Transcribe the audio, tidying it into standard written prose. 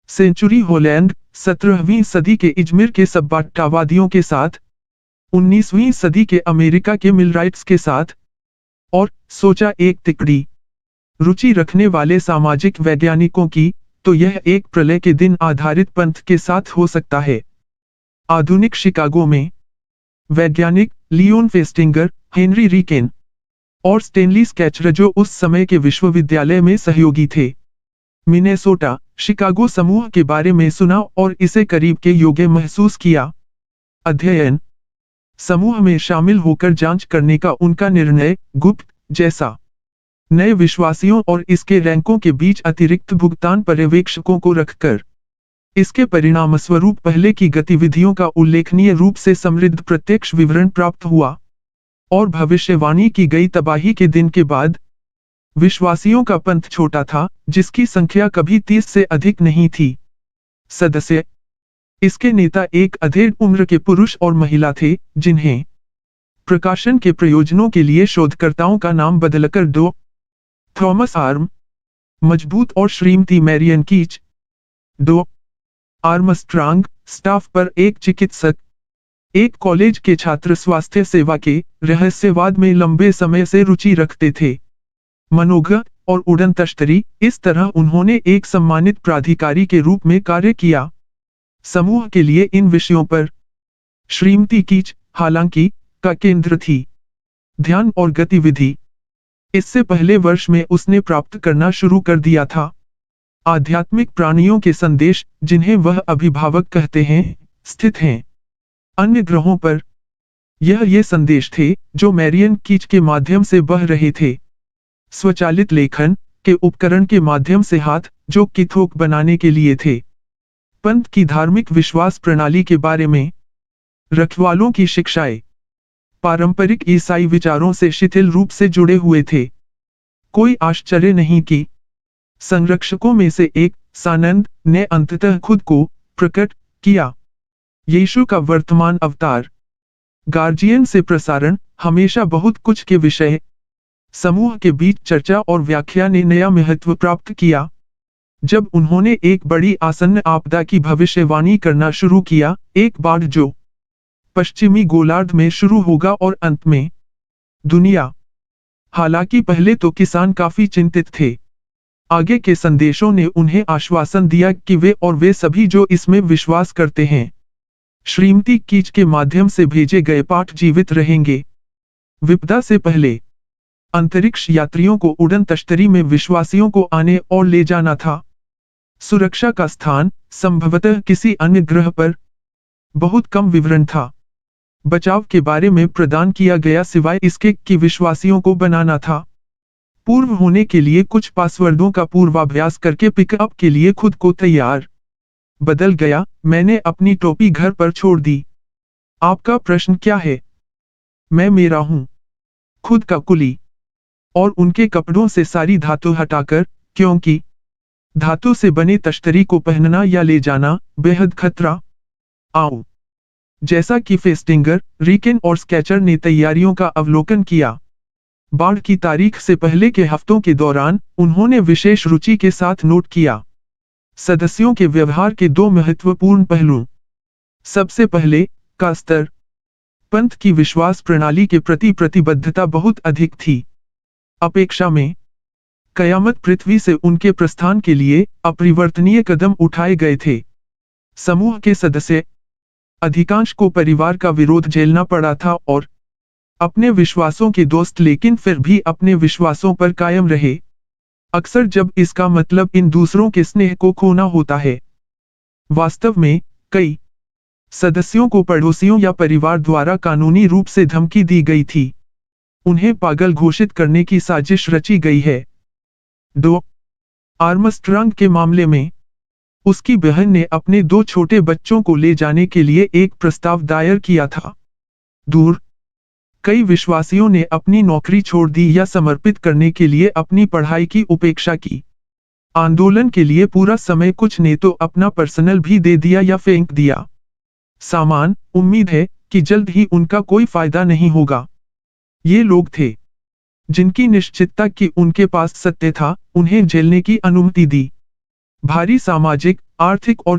Century Holland 17वीं सदी के Izmir के सब्बाटावादियों के साथ, 19वीं सदी के अमेरिका के मिलराइट्स के साथ, और सोचा एक तिकड़ी रुचि रखने वाले सामाजिक वैज्ञानिकों की, तो यह एक प्रलय के दिन आधारित पंथ के साथ हो सकता है। आधुनिक शिकागो में वैज्ञानिक लियोन फेस्टिंगर, हेनरी रिकेन और स्टेनली स्केचर जो उस समय के विश्वविद्यालय में सहयोगी थे, मिनेसोटा, शिकागो समूह के बारे में सुना और इसे करीब के योग्य महसूस किया। अध्ययन समूह में शामिल होकर जांच करने का उनका निर्णय, गुप्त जैसा नए विश्वासियों और इसके रैंकों के बीच अतिरिक्त भुगतान पर्यवेक्षकों को रखकर, इसके परिणामस्वरूप पहले की गतिविधियों का उल्लेखनीय रूप से समृद्ध प्रत्यक्ष विवरण प्राप्त हुआ, और भविष्यवाणी की गई तबाही के दिन के बाद विश्वासियों का पंथ छोटा था, जिसकी संख्या कभी 30 से अधिक नहीं थी। सदस्य इसके नेता एक अधेड़ उम्र के पुरुष और महिला थे, जिन्हें प्रकाशन के प्रयोजनों के लिए शोधकर्ताओं का नाम बदलकर दो थॉमस आर्म मजबूत और श्रीमती मैरियन कीच, दो आर्मस्ट्रांग स्टाफ पर एक चिकित्सक, एक कॉलेज के छात्र स्वास्थ्य सेवा के रहस्यवाद में लंबे समय से रुचि रखते थे, मनोज्ञ और उड़न तश्तरी। इस तरह उन्होंने एक सम्मानित प्राधिकारी के रूप में कार्य किया। समूह के लिए इन विषयों पर श्रीमती कीच, हालांकि, का केंद्र थी। ध्यान और गतिविधि इससे पहले वर्ष में उसने प्राप्त करना शुरू कर दिया था। आध्यात्मिक प्राणियों के संदेश, जिन्हें वह अभिभावक कहते हैं, स्थित हैं अन्य ग्रहों पर। ये संदेश थे जो मैरियन कीच के माध्यम से बह रहे थे। स्वचालित लेखन के उपकरण के माध्यम से हाथ, जो कि थोक बनाने के लिए थे। पंथ की धार्मिक विश्वास प्रणाली के बारे में रखवालों की शिक्षाएं पारंपरिक ईसाई विचारों से शिथिल रूप से जुड़े हुए थे। कोई आश्चर्य नहीं कि संरक्षकों में से एक, सानंद, ने अंततः खुद को प्रकट किया। यीशु का वर्तमान अवतार गार्जियन से प्रसारण हमेशा बहुत कुछ के विषय समूह के बीच चर्चा और व्याख्या ने नया महत्व प्राप्त किया। जब उन्होंने एक बड़ी आसन्न आपदा की भविष्यवाणी करना शुरू किया, एक बाढ़ जो पश्चिमी गोलार्ध में शुरू होगा और अंत में दुनिया। हालांकि पहले तो किसान काफी चिंतित थे। आगे के संदेशों ने उन्हें आश्वासन दिया कि वे सभी जो इसमें विश्वास करते हैं, श्रीमती कीच के माध्यम से भेजे गए पाठ जीवित रहेंगे। विपदा से पहले अंतरिक्ष यात्रियों को उड़न तश्तरी में विश्वासियों को आने और ले जाना था। सुरक्षा का स्थान संभवतः किसी अन्य ग्रह पर। बहुत कम विवरण था बचाव के बारे में प्रदान किया गया, सिवाय इसके कि विश्वासियों को बनाना था। पूर्व होने के लिए कुछ पासवर्डों का पूर्वाभ्यास करके पिकअप के लिए खुद को तैयार बदल गया। मैंने अपनी टोपी घर पर छोड़ दी। आपका प्रश्न क्या है? मैं मेरा हूं खुद का कुली और उनके कपड़ों से सारी धातु हटाकर, क्योंकि धातु से बने तश्तरी को पहनना या ले जाना बेहद खतरा। आओ, जैसा कि फेस्टिंगर, रिकेन और स्केचर ने तैयारियों का अवलोकन किया, बाढ़ की तारीख से पहले के हफ्तों के दौरान उन्होंने विशेष रुचि के साथ नोट किया सदस्यों के व्यवहार के दो महत्वपूर्ण पहलू। सबसे पहले का स्तर। पंथ की विश्वास प्रणाली के प्रति प्रतिबद्धता बहुत अधिक थी। अपेक्षा में कयामत पृथ्वी से उनके प्रस्थान के लिए अपरिवर्तनीय कदम उठाए गए थे। समूह के सदस्य अधिकांश को परिवार का विरोध झेलना पड़ा था और अपने विश्वासों के दोस्त, लेकिन फिर भी अपने विश्वासों पर कायम रहे, अक्सर जब इसका मतलब इन दूसरों के स्नेह को खोना होता है। वास्तव में कई सदस्यों को पड़ोसियों या परिवार द्वारा कानूनी रूप से धमकी दी गई थी। उन्हें पागल घोषित करने की साजिश रची गई है। 2. आर्मस्ट्रांग के मामले में उसकी बहन ने अपने 2 छोटे बच्चों को ले जाने के लिए एक प्रस्ताव दायर किया था। दूर कई विश्वासियों ने अपनी नौकरी छोड़ दी या समर्पित करने के लिए अपनी पढ़ाई की उपेक्षा की। आंदोलन के लिए पूरा समय कुछ ने तो अपना पर्सनल भी दे दिया या फेंक दिया। सामान, उम्मीद है कि जल्द ही उनका कोई फायदा नहीं होगा। ये लोग थे जिनकी निश्चितता कि उनके पास सत्य था, उन्हें झेलने की अनुमति दी। भारी सामाजिक आर्थिक और